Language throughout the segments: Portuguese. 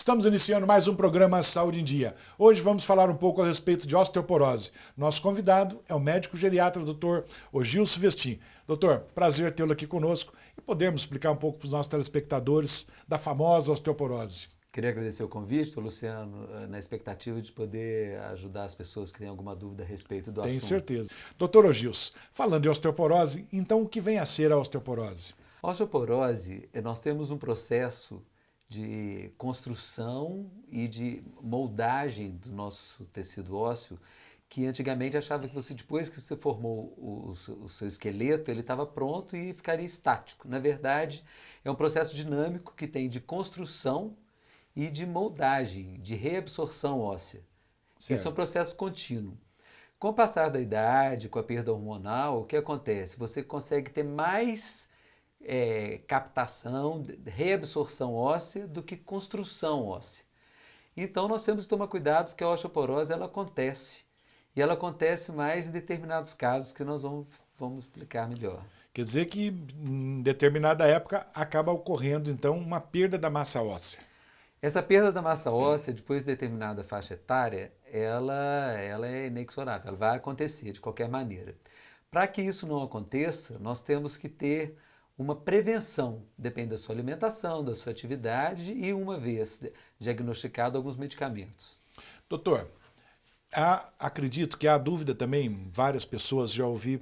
Estamos iniciando mais um programa Saúde em Dia. Hoje vamos falar um pouco a respeito de osteoporose. Nosso convidado é o médico geriatra, Dr. Ogilson Vestin. Doutor, prazer tê-lo aqui conosco e podermos explicar um pouco para os nossos telespectadores da famosa osteoporose. Queria agradecer o convite, Luciano, na expectativa de poder ajudar as pessoas que têm alguma dúvida a respeito do assunto. Tenho certeza. Doutor Ogilson, falando de osteoporose, então o que vem a ser a osteoporose? A osteoporose, nós temos um processo de construção e de moldagem do nosso tecido ósseo que antigamente achava que você, depois que você formou o seu esqueleto, ele estava pronto e ficaria estático. Na verdade, é um processo dinâmico que tem de construção e de moldagem, de reabsorção óssea. Certo. Esse é um processo contínuo. Com o passar da idade, com a perda hormonal, o que acontece? Você consegue ter mais captação, reabsorção óssea do que construção óssea. Então nós temos que tomar cuidado porque a osteoporose ela acontece. E ela acontece mais em determinados casos que nós vamos explicar melhor. Quer dizer que em determinada época acaba ocorrendo então uma perda da massa óssea. Essa perda da massa óssea, depois de determinada faixa etária, ela é inexorável, ela vai acontecer de qualquer maneira. Para que isso não aconteça, nós temos que ter uma prevenção, depende da sua alimentação, da sua atividade e, uma vez diagnosticado, alguns medicamentos. Doutor, acredito que há dúvida também, várias pessoas já ouvi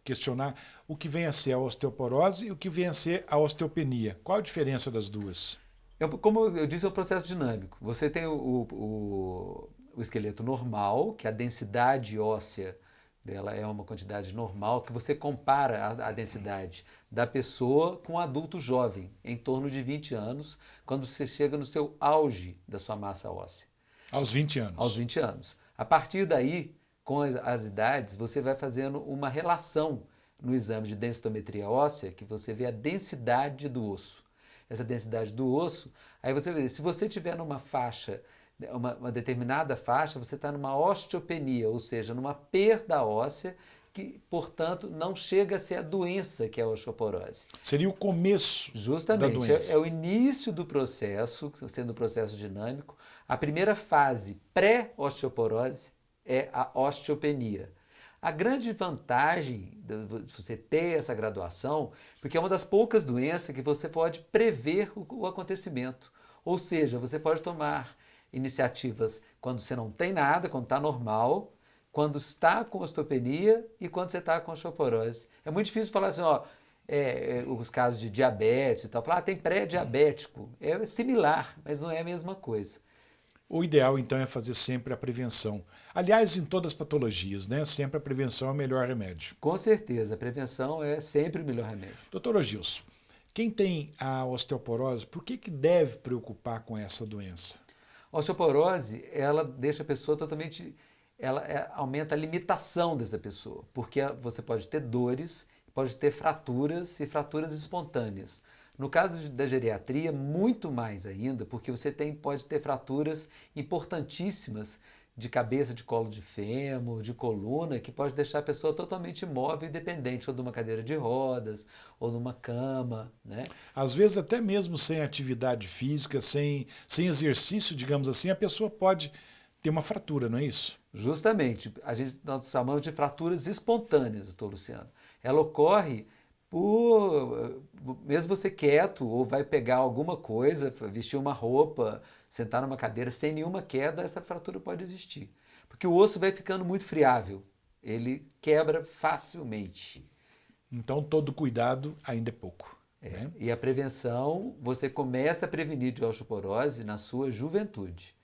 questionar o que vem a ser a osteoporose e o que vem a ser a osteopenia. Qual a diferença das duas? Como eu disse, é um processo dinâmico. Você tem o esqueleto normal, que a densidade óssea dela é uma quantidade normal, que você compara a densidade da pessoa com um adulto jovem, em torno de 20 anos, quando você chega no seu auge da sua massa óssea. Aos 20 anos. Aos 20 anos. A partir daí, com as idades, você vai fazendo uma relação no exame de densitometria óssea, que você vê a densidade do osso. Essa densidade do osso, aí você vê, se você tiver numa faixa, uma determinada faixa, você está numa osteopenia, ou seja, numa perda óssea, que, portanto, não chega a ser a doença que é a osteoporose. Seria o começo Justamente, da doença. É o início do processo, sendo um processo dinâmico. A primeira fase pré-osteoporose é a osteopenia. A grande vantagem de você ter essa graduação, porque é uma das poucas doenças que você pode prever o acontecimento. Ou seja, você pode tomar iniciativas quando você não tem nada, quando está normal, quando está com osteopenia e quando você está com osteoporose. É muito difícil falar assim, os casos de diabetes e tal, falar, tem pré-diabético. É similar, mas não é a mesma coisa. O ideal, então, é fazer sempre a prevenção. Aliás, em todas as patologias, sempre a prevenção é o melhor remédio. Com certeza, a prevenção é sempre o melhor remédio. Doutor Ogilson, quem tem a osteoporose, por que deve preocupar com essa doença? A osteoporose, ela deixa a pessoa totalmente... aumenta a limitação dessa pessoa, porque você pode ter dores, pode ter fraturas e fraturas espontâneas. No caso da geriatria, muito mais ainda, porque você pode ter fraturas importantíssimas de cabeça, de colo de fêmur, de coluna, que pode deixar a pessoa totalmente imóvel e dependente ou de uma cadeira de rodas, ou de uma cama, Às vezes até mesmo sem atividade física, sem exercício, digamos assim, a pessoa pode ter uma fratura, não é isso? Justamente, nós chamamos de fraturas espontâneas, doutor Luciano. Ela ocorre mesmo você quieto, ou vai pegar alguma coisa, vestir uma roupa, sentar numa cadeira sem nenhuma queda, essa fratura pode existir. Porque o osso vai ficando muito friável, ele quebra facilmente. Então todo cuidado ainda é pouco. E a prevenção, você começa a prevenir de osteoporose na sua juventude.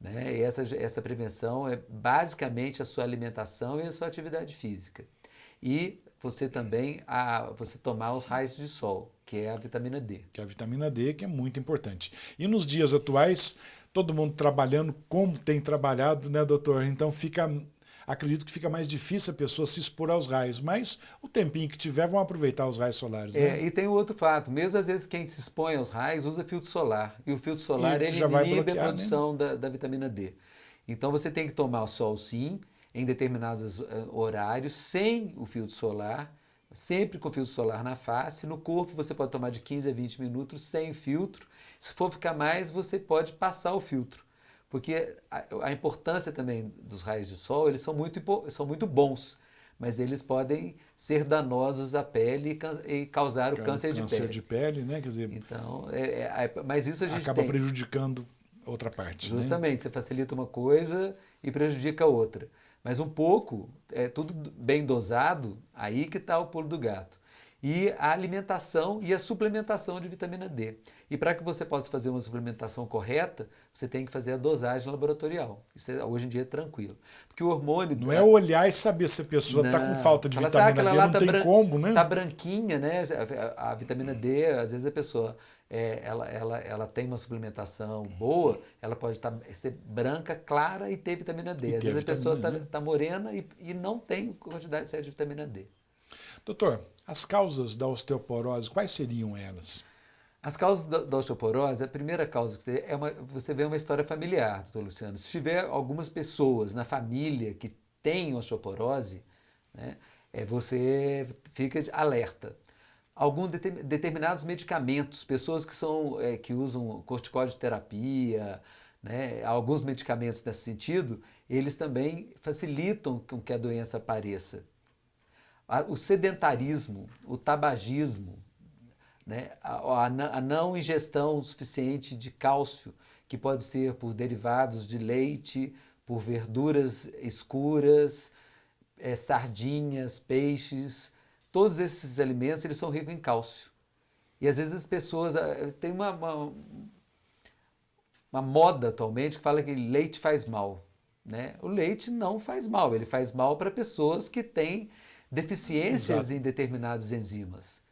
E essa prevenção é basicamente a sua alimentação e a sua atividade física. E você também você tomar os raios de sol, que é a vitamina D. Que é a vitamina D, que é muito importante. E nos dias atuais, todo mundo trabalhando como tem trabalhado, né, doutor? Então acredito que fica mais difícil a pessoa se expor aos raios, mas o tempinho que tiver vão aproveitar os raios solares, né? E tem outro fato, mesmo às vezes quem se expõe aos raios usa filtro solar, e o filtro solar ele inibe a produção da vitamina D. Então você tem que tomar o sol sim, em determinados horários, sem o filtro solar, sempre com filtro solar na face. No corpo você pode tomar de 15 a 20 minutos sem filtro. Se for ficar mais, você pode passar o filtro. Porque a importância também dos raios de sol, eles são muito bons, mas eles podem ser danosos à pele e causar o câncer de pele. Câncer de pele, né? Quer dizer, Então, mas isso a gente acaba tem. prejudicando outra parte. Justamente, você facilita uma coisa e prejudica a outra. Mas um pouco, tudo bem dosado, aí que está o pulo do gato. E a alimentação e a suplementação de vitamina D. E para que você possa fazer uma suplementação correta, você tem que fazer a dosagem laboratorial. Isso hoje em dia é tranquilo. Porque o hormônio... Não é olhar e saber se a pessoa está com falta de vitamina D, não tem como, né? Está branquinha, né? A vitamina D, às vezes a pessoa... ela tem uma suplementação boa, ela pode ser branca, clara e ter vitamina D. Às vezes a pessoa está morena e não tem quantidade certa de vitamina D. Doutor, as causas da osteoporose, quais seriam elas? As causas da osteoporose, a primeira causa que você vê uma história familiar, doutor Luciano. Se tiver algumas pessoas na família que têm osteoporose, né, você fica alerta. Alguns determinados medicamentos, pessoas que usam corticóide terapia, né, alguns medicamentos nesse sentido, eles também facilitam com que a doença apareça. O sedentarismo, o tabagismo, né, a não ingestão suficiente de cálcio, que pode ser por derivados de leite, por verduras escuras, sardinhas, peixes. Todos esses alimentos eles são ricos em cálcio. E às vezes as pessoas... Tem uma moda atualmente que fala que leite faz mal. Né? O leite não faz mal, ele faz mal para pessoas que têm deficiências em determinadas enzimas.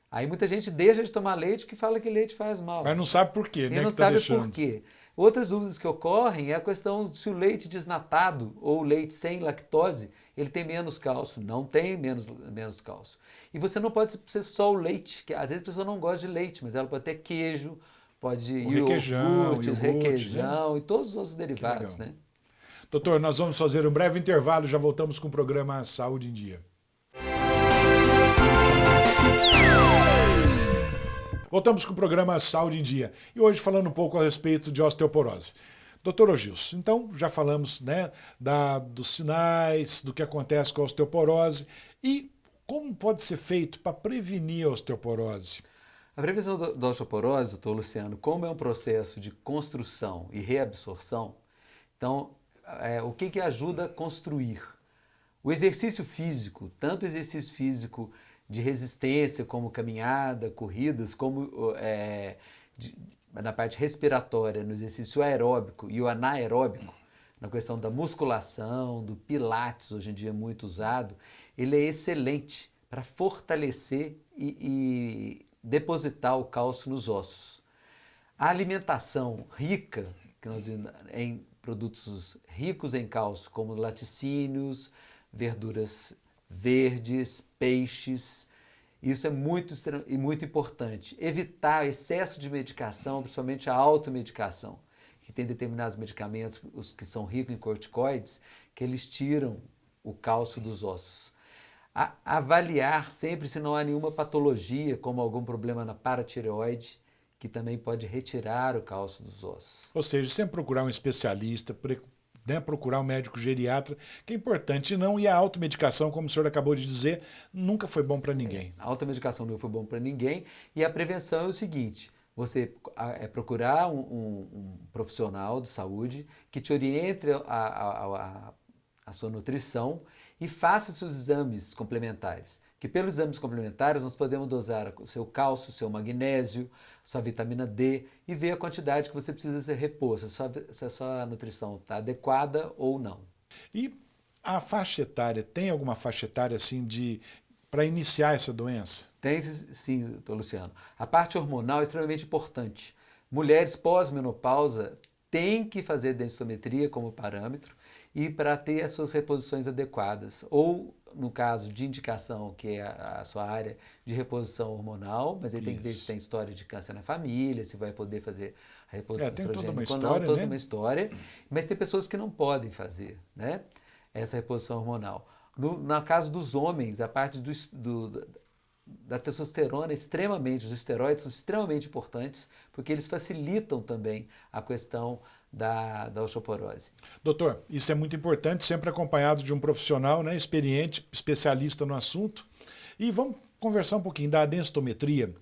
Aí muita gente deixa de tomar leite que fala que leite faz mal. Mas não sabe por quê, né? E não sabe por quê. Outras dúvidas que ocorrem é a questão de se o leite desnatado ou leite sem lactose, ele tem menos cálcio. Não tem menos cálcio. E você não pode ser só o leite, que às vezes a pessoa não gosta de leite, mas ela pode ter queijo, pode iogurte, requeijão, né? E todos os outros derivados, né? Doutor, nós vamos fazer um breve intervalo, já voltamos com o programa Saúde em Dia. Voltamos com o programa Saúde em Dia e hoje falando um pouco a respeito de osteoporose. Doutor Ogilson, então já falamos, né, dos sinais, do que acontece com a osteoporose e como pode ser feito para prevenir a osteoporose? A prevenção da osteoporose, doutor Luciano, como é um processo de construção e reabsorção, então o que ajuda a construir? O exercício físico, tanto o exercício físico de resistência, como caminhada, corridas, como na parte respiratória, no exercício aeróbico e o anaeróbico, na questão da musculação, do pilates, hoje em dia muito usado, ele é excelente para fortalecer e depositar o cálcio nos ossos. A alimentação rica em produtos ricos em cálcio, como laticínios, verduras verdes, peixes. Isso é muito importante. Evitar excesso de medicação, principalmente a automedicação, que tem determinados medicamentos, os que são ricos em corticoides, que eles tiram o cálcio dos ossos. Avaliar sempre se não há nenhuma patologia, como algum problema na paratireoide, que também pode retirar o cálcio dos ossos. Ou seja, sempre procurar um especialista, procurar um médico geriatra, que é importante, não, e a automedicação, como o senhor acabou de dizer, nunca foi bom para ninguém. A automedicação não foi bom para ninguém, e a prevenção é o seguinte: você procurar um profissional de saúde que te oriente a sua nutrição e faça seus exames complementares. Que pelos exames complementares nós podemos dosar o seu cálcio, o seu magnésio, sua vitamina D e ver a quantidade que você precisa ser reposto, se a sua nutrição está adequada ou não. E a faixa etária, tem alguma faixa etária assim para iniciar essa doença? Tem sim, doutor Luciano. A parte hormonal é extremamente importante. Mulheres pós-menopausa têm que fazer densitometria como parâmetro e para ter as suas reposições adequadas. Ou, no caso de indicação, que é a sua área de reposição hormonal, mas ele tem que ver se tem história de câncer na família, se vai poder fazer a reposição tem toda uma estrogênica ou história, não, né? uma história. Mas tem pessoas que não podem fazer, né, essa reposição hormonal. No caso dos homens, a parte da testosterona os esteroides são extremamente importantes, porque eles facilitam também a questão da osteoporose. Doutor, isso é muito importante, sempre acompanhado de um profissional, né, experiente, especialista no assunto. E vamos conversar um pouquinho da densitometria.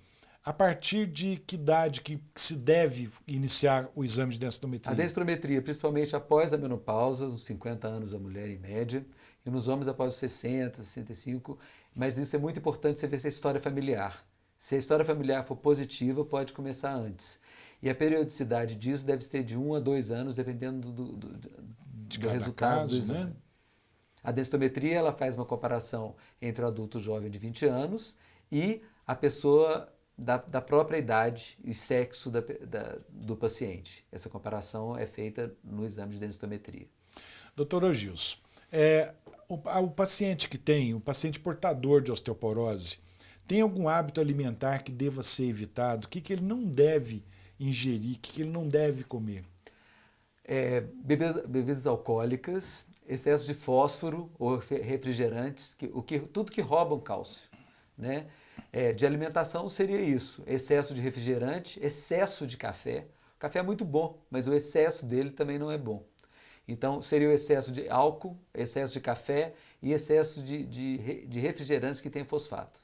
A partir de que idade que se deve iniciar o exame de densitometria? A densitometria, principalmente após a menopausa, uns 50 anos a mulher em média, e nos homens após os 60, 65, mas isso é muito importante você ver se a história familiar. Se a história familiar for positiva, pode começar antes. E a periodicidade disso deve ser de 1 a 2 anos, dependendo do resultado do exame. Né? A densitometria ela faz uma comparação entre o adulto jovem de 20 anos e a pessoa da própria idade e sexo do paciente. Essa comparação é feita no exame de densitometria. Doutor Ogilson, o paciente o paciente portador de osteoporose, tem algum hábito alimentar que deva ser evitado? O que ele não deve ingerir, o que ele não deve comer? Bebidas alcoólicas, excesso de fósforo ou refrigerantes, tudo que roubam cálcio, né? De alimentação seria isso, excesso de refrigerante, excesso de café. O café é muito bom, mas o excesso dele também não é bom. Então, seria o excesso de álcool, excesso de café e excesso de refrigerantes que têm fosfato,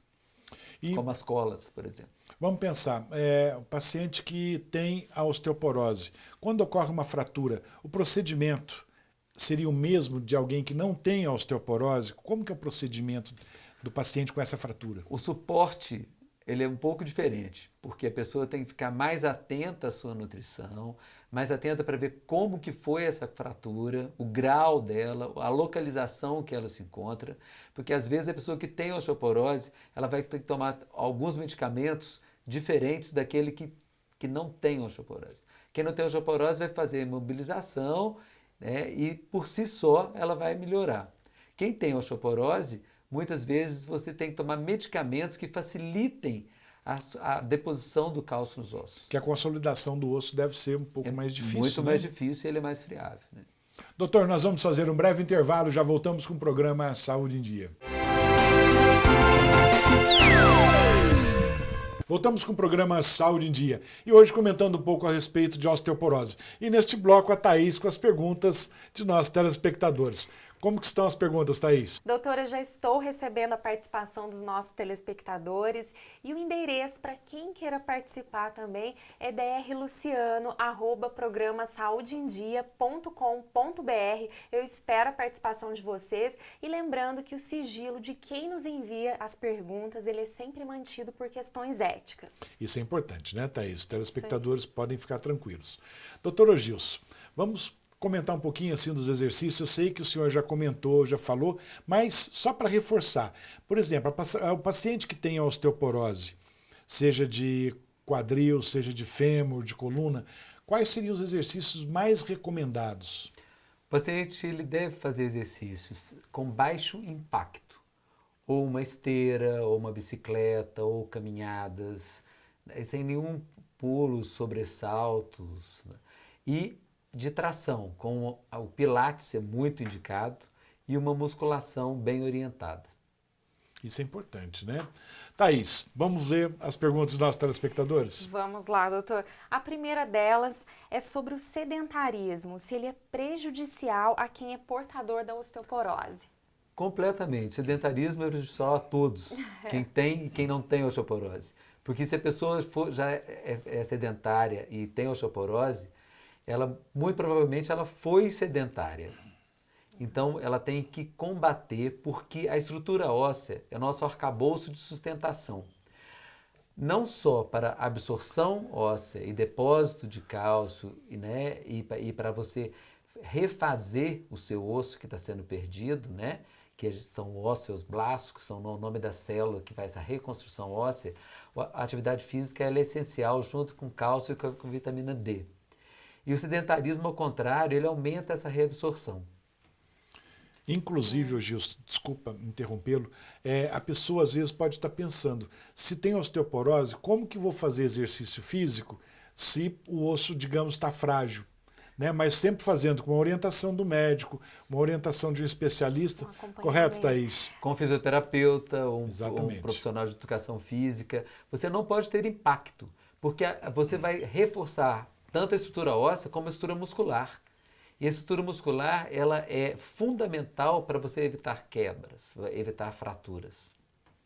como as colas, por exemplo. Vamos pensar, o paciente que tem a osteoporose, quando ocorre uma fratura, o procedimento seria o mesmo de alguém que não tem a osteoporose? Como que é o procedimento do paciente com essa fratura? O suporte ele é um pouco diferente, porque a pessoa tem que ficar mais atenta à sua nutrição, mais atenta para ver como que foi essa fratura, o grau dela, a localização que ela se encontra, porque às vezes a pessoa que tem osteoporose, ela vai ter que tomar alguns medicamentos diferentes daquele que não tem osteoporose. Quem não tem osteoporose vai fazer imobilização, né, e por si só ela vai melhorar. Quem tem osteoporose, muitas vezes você tem que tomar medicamentos que facilitem a deposição do cálcio nos ossos. Que a consolidação do osso deve ser um pouco mais difícil. Muito mais difícil e ele é mais friável. Né? Doutor, nós vamos fazer um breve intervalo, já voltamos com o programa Saúde em Dia. Voltamos com o programa Saúde em Dia e hoje comentando um pouco a respeito de osteoporose. E neste bloco a Thaís com as perguntas de nossos telespectadores. Como que estão as perguntas, Thaís? Doutora, já estou recebendo a participação dos nossos telespectadores e o endereço para quem queira participar também é drluciano@programasaudeendia.com.br. Eu espero a participação de vocês e lembrando que o sigilo de quem nos envia as perguntas, ele é sempre mantido por questões éticas. Isso é importante, né, Thaís? Os telespectadores podem ficar tranquilos. Doutor Ogilson, vamos comentar um pouquinho assim dos exercícios. Eu sei que o senhor já comentou, já falou, mas só para reforçar. Por exemplo, o paciente que tem osteoporose, seja de quadril, seja de fêmur, de coluna, quais seriam os exercícios mais recomendados? O paciente ele deve fazer exercícios com baixo impacto, ou uma esteira, ou uma bicicleta, ou caminhadas, sem nenhum pulo, sobressaltos, né? E de tração, com o pilates é muito indicado e uma musculação bem orientada. Isso é importante, né? Thaís, vamos ver as perguntas dos nossos telespectadores? Vamos lá, doutor. A primeira delas é sobre o sedentarismo, se ele é prejudicial a quem é portador da osteoporose. Completamente. Sedentarismo é prejudicial a todos, quem tem e quem não tem osteoporose. Porque se a pessoa já é sedentária e tem osteoporose, ela muito provavelmente ela foi sedentária. Então ela tem que combater, porque a estrutura óssea é o nosso arcabouço de sustentação. Não só para absorção óssea e depósito de cálcio, né, e para você refazer o seu osso que está sendo perdido, né, que são osteoblastos, que são o nome da célula que faz a reconstrução óssea. A atividade física ela é essencial junto com cálcio e com vitamina D. E o sedentarismo, ao contrário, ele aumenta essa reabsorção. Inclusive, Gilson, desculpa interrompê-lo, a pessoa às vezes pode estar pensando, se tem osteoporose, como que vou fazer exercício físico se o osso, digamos, está frágil? né? Mas sempre fazendo com a orientação do médico, uma orientação de um especialista. Um acompanhamento. Correto, Thaís? Com fisioterapeuta, um Exatamente. profissional de educação física, você não pode ter impacto, porque você vai reforçar tanto a estrutura óssea como a estrutura muscular. E a estrutura muscular, ela é fundamental para você evitar quebras, evitar fraturas.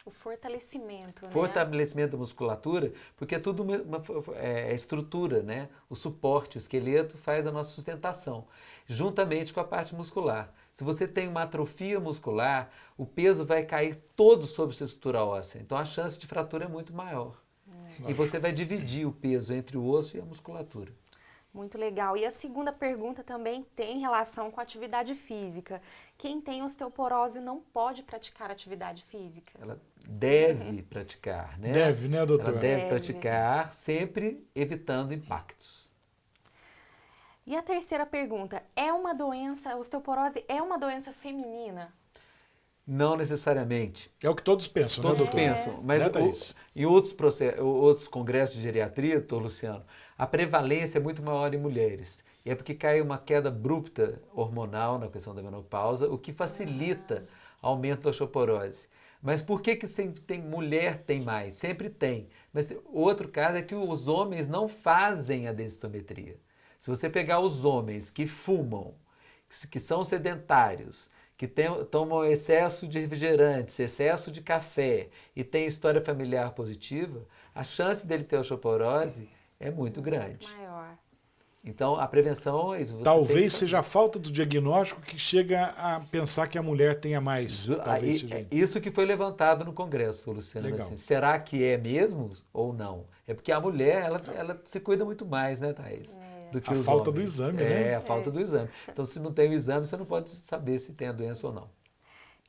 O fortalecimento, né? Fortalecimento da musculatura, porque é tudo é estrutura, né? O suporte, o esqueleto faz a nossa sustentação, juntamente com a parte muscular. Se você tem uma atrofia muscular, o peso vai cair todo sobre a sua estrutura óssea. Então a chance de fratura é muito maior. E você vai dividir o peso entre o osso e a musculatura. Muito legal. E a segunda pergunta também tem relação com a atividade física. Quem tem osteoporose não pode praticar atividade física? Ela deve praticar, né? Deve, né, doutor? Ela deve Deve. praticar, sempre evitando impactos. E a terceira pergunta, a osteoporose é uma doença feminina? Não necessariamente. É o que todos pensam, Todos né, doutor? pensam, mas Né, Thaís? em outros congressos de geriatria, doutor Luciano, a prevalência é muito maior em mulheres. E é porque cai uma queda abrupta hormonal na questão da menopausa, o que facilita o aumento da osteoporose. Mas por que tem mulher tem mais? Sempre tem. Mas outro caso é que os homens não fazem a densitometria. Se você pegar os homens que fumam, que são sedentários, que tomam excesso de refrigerantes, excesso de café e tem história familiar positiva, a chance dele ter osteoporose é muito grande. Maior. Então, a prevenção é isso. Você Talvez seja a falta do diagnóstico que chega a pensar que a mulher tenha mais. Talvez seja. É isso que foi levantado no Congresso, Luciano. Legal. Assim, será que é mesmo ou não? É porque a mulher, ela se cuida muito mais, né, Thaís? Do que A os falta do homens. exame, né? É, a falta do exame. Então, se não tem o exame, você não pode saber se tem a doença ou não.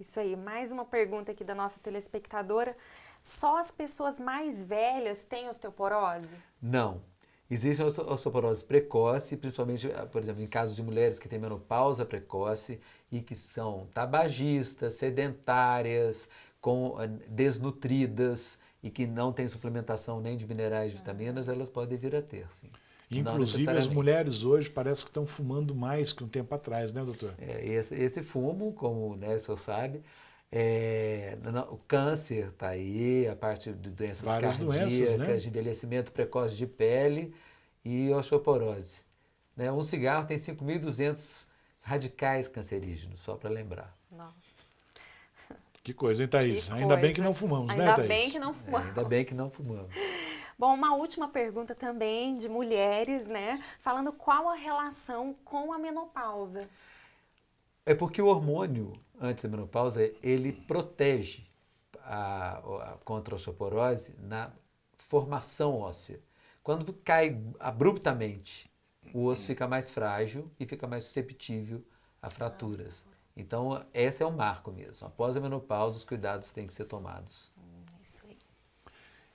Isso aí, mais uma pergunta aqui da nossa telespectadora. Só as pessoas mais velhas têm osteoporose? Não. Existe a osteoporose precoce, principalmente, por exemplo, em casos de mulheres que têm menopausa precoce e que são tabagistas, sedentárias, desnutridas e que não têm suplementação nem de minerais e vitaminas, elas podem vir a ter, sim. Não Inclusive, as necessariamente. mulheres hoje parece que estão fumando mais que um tempo atrás, né, doutor? Esse fumo, como né, o senhor sabe, o câncer está aí, a parte de doenças Várias cardíacas, doenças, né? de envelhecimento precoce de pele e osteoporose. Né? Um cigarro tem 5.200 radicais cancerígenos, só para lembrar. Nossa. Que coisa, hein, Thaís? Que Ainda bem coisa. que não fumamos, né, Ainda Thaís? bem que não fumamos. Ainda bem que não fumamos. Bom, uma última pergunta também de mulheres, né? Falando qual a relação com a menopausa. É porque o hormônio, antes da menopausa, ele protege contra a osteoporose na formação óssea. Quando cai abruptamente, o osso fica mais frágil e fica mais susceptível a fraturas. Então, esse é o marco mesmo. Após a menopausa, os cuidados têm que ser tomados. Isso aí.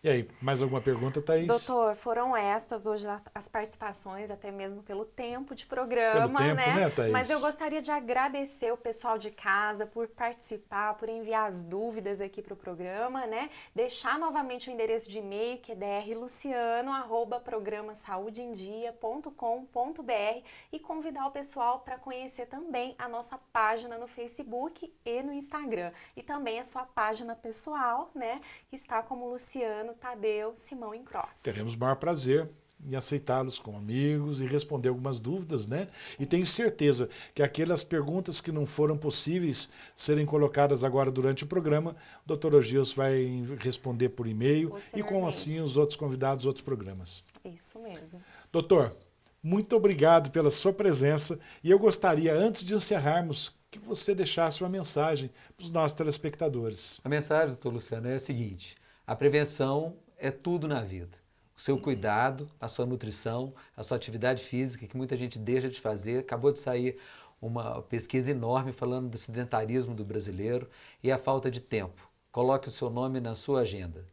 E aí, mais alguma pergunta, Thaís? Doutor, foram estas hoje as participações, até mesmo pelo tempo de programa, Pelo tempo, né, Thaís? Mas eu gostaria de agradecer o pessoal de casa por participar, por enviar as dúvidas aqui para o programa, né? Deixar novamente o endereço de e-mail, que é drluciano@programasaudeendia.com.br e convidar o pessoal para conhecer também a nossa página no Facebook e no Instagram. E também a sua página pessoal, né? Que está como Luciano Tadeu Simão Incross. Teremos o maior prazer em aceitá-los como amigos e responder algumas dúvidas, né? E tenho certeza que aquelas perguntas que não foram possíveis serem colocadas agora durante o programa, o Dr. Ogilson vai responder por e-mail e com assim os outros convidados, outros programas. Isso mesmo. Doutor, muito obrigado pela sua presença e eu gostaria, antes de encerrarmos, que você deixasse uma mensagem para os nossos telespectadores. A mensagem, doutor Luciano, é a seguinte: a prevenção é tudo na vida. O seu cuidado, a sua nutrição, a sua atividade física, que muita gente deixa de fazer. Acabou de sair uma pesquisa enorme falando do sedentarismo do brasileiro e a falta de tempo. Coloque o seu nome na sua agenda,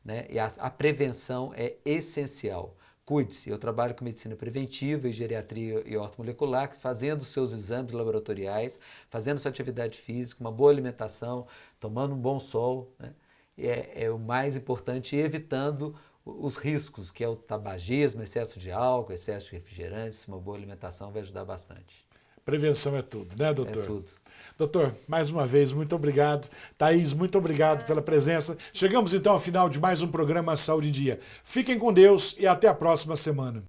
né? E a prevenção é essencial. Cuide-se. Eu trabalho com medicina preventiva e geriatria e ortomolecular, fazendo seus exames laboratoriais, fazendo sua atividade física, uma boa alimentação, tomando um bom sol, né? É o mais importante, evitando os riscos, que é o tabagismo, excesso de álcool, excesso de refrigerantes, uma boa alimentação vai ajudar bastante. Prevenção é tudo, né, doutor? É tudo. Doutor, mais uma vez, muito obrigado. Thaís, muito obrigado pela presença. Chegamos então ao final de mais um programa Saúde em Dia. Fiquem com Deus e até a próxima semana.